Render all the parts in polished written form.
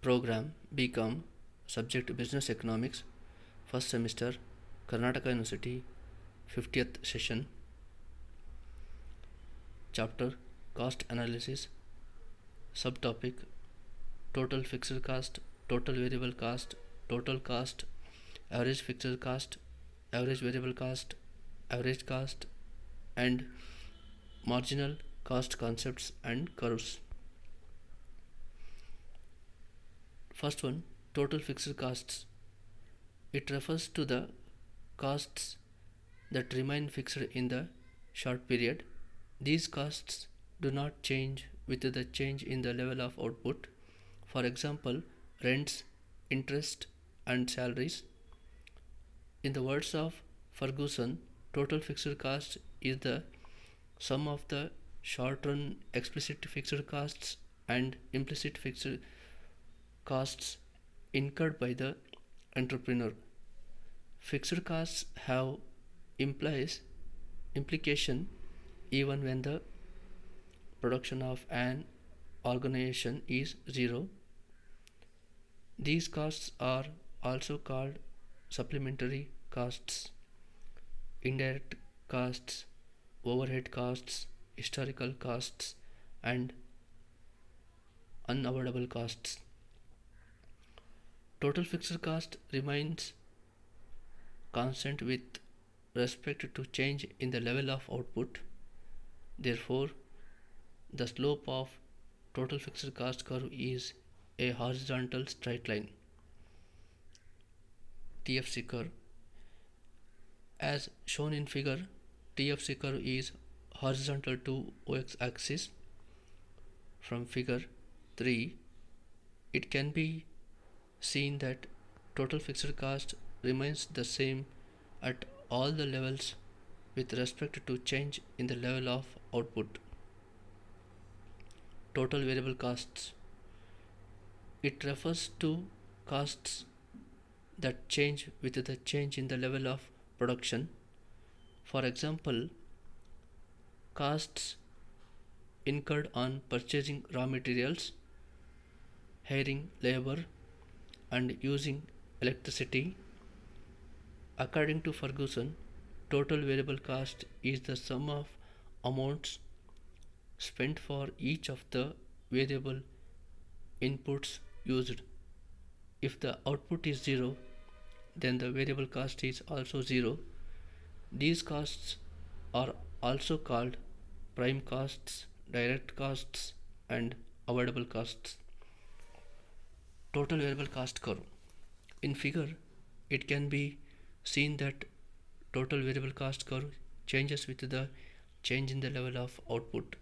Program BCom, Subject Business Economics, First Semester, Karnataka University, 50th Session. Chapter Cost Analysis. Subtopic Total Fixed Cost, Total Variable Cost, Total Cost, Average Fixed Cost, Average Variable Cost, Average Cost, and Marginal Cost Concepts and Curves. First one, Total Fixed Costs. It refers to the costs that remain fixed in the short period. These costs do not change with the change in the level of output. For example, rents, interest, and salaries. In the words of Ferguson, total fixed cost is the sum of the short-run explicit fixed costs and implicit fixed costs incurred by the entrepreneur. Fixed costs have implication even when the production of an organization is zero. These costs are also called supplementary costs, indirect costs, overhead costs, historical costs, and unavoidable costs. Total fixed cost remains constant with respect to change in the level of output. Therefore, the slope of total fixed cost curve is a horizontal straight line. TFC curve. As shown in figure, TFC curve is horizontal to x-axis. From figure 3, it can be seen that total fixed cost remains the same at all the levels with respect to change in the level of output. Total variable costs. It refers to costs that change with the change in the level of production. For example, costs incurred on purchasing raw materials, hiring labor, and using electricity. According to Ferguson, total variable cost is the sum of amounts spent for each of the variable inputs used. If the output is zero, then the variable cost is also zero. These costs are also called prime costs, direct costs, and avoidable costs. Total variable cost curve. In figure, it can be seen that total variable cost curve changes with the change in the level of output.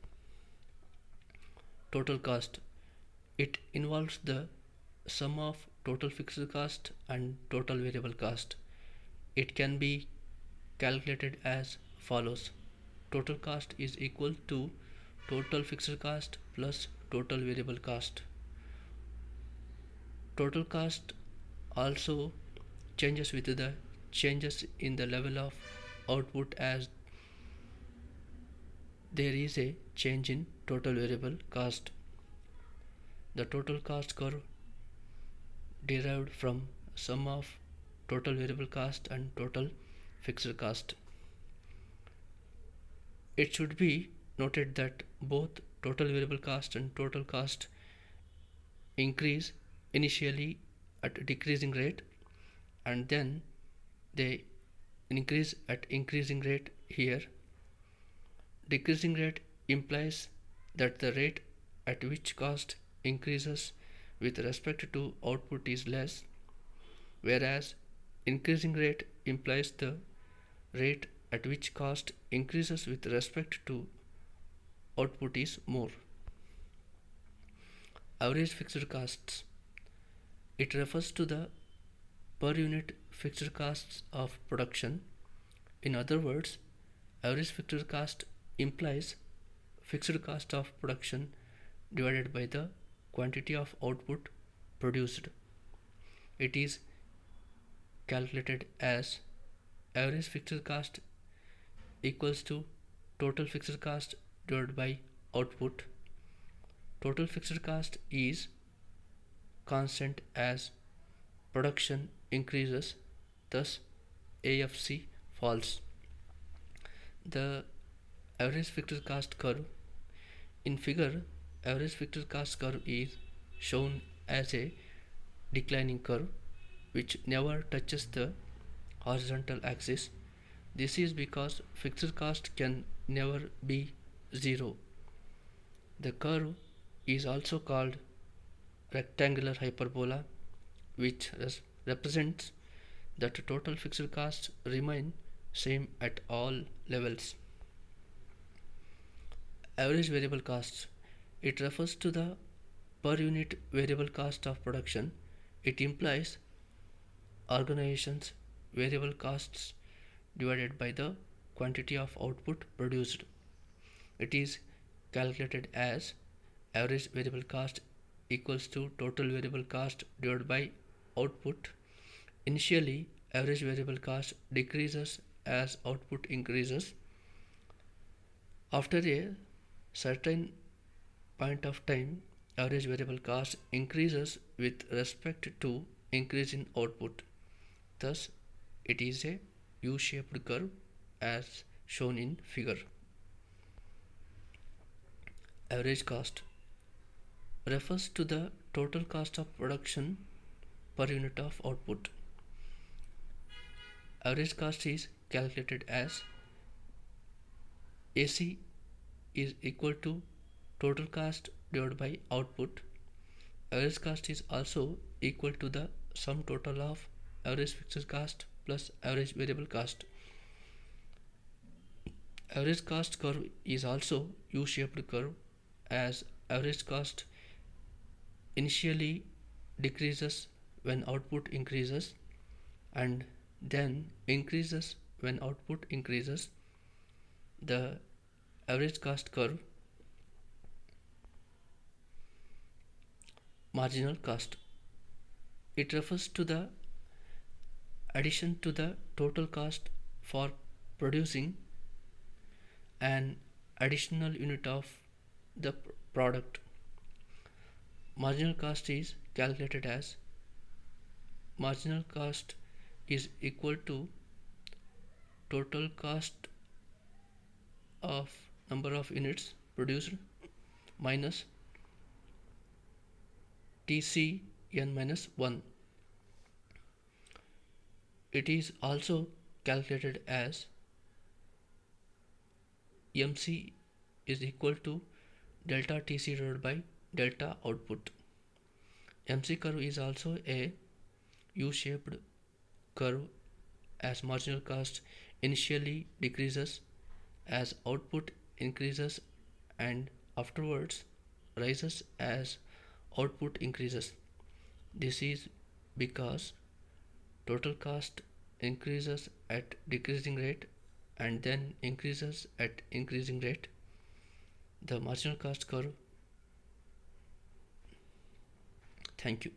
Total cost. It involves the sum of total fixed cost and total variable cost. It can be calculated as follows. Total cost is equal to total fixed cost plus total variable cost. Total cost also changes with the changes in the level of output as there is a change in total variable cost. The total cost curve derived from sum of total variable cost and total fixed cost. It should be noted that both total variable cost and total cost increase initially at decreasing rate and then they increase at increasing rate here. Decreasing rate implies that the rate at which cost increases with respect to output is less, whereas increasing rate implies the rate at which cost increases with respect to output is more. Average fixed costs. It refers to the per unit fixed costs of production. In other words, average fixed cost implies fixed cost of production divided by the quantity of output produced. It is calculated as average fixed cost equals to total fixed cost divided by output. Total fixed cost is constant as production increases, thus AFC falls. The average fixed cost curve. In figure, average fixed cost curve is shown as a declining curve which never touches the horizontal axis. This is because fixed cost can never be zero. The curve is also called rectangular hyperbola, which represents that total fixed costs remain same at all levels. Average variable costs. It refers to the per unit variable cost of production. It implies organization's variable costs divided by the quantity of output produced. It is calculated as average variable cost equals to total variable cost divided by output. Initially, average variable cost decreases as output increases. After a certain point of time, average variable cost increases with respect to increase in output. Thus, it is a U-shaped curve as shown in figure. Average cost refers to the total cost of production per unit of output. Average cost is calculated as AC is equal to total cost divided by output. Average cost is also equal to the sum total of average fixed cost plus average variable cost. Average cost curve is also U-shaped curve as average cost initially decreases when output increases and then increases when output increases. The average cost curve. Marginal cost. It refers to the addition to the total cost for producing an additional unit of the product. Marginal cost is calculated as marginal cost is equal to total cost of number of units produced minus TCN minus 1. It is also calculated as MC is equal to delta TC divided by delta output. MC curve is also a U-shaped curve as marginal cost initially decreases as output increases and afterwards rises as output increases. This is because total cost increases at decreasing rate and then increases at increasing rate. The marginal cost curve. Thank you.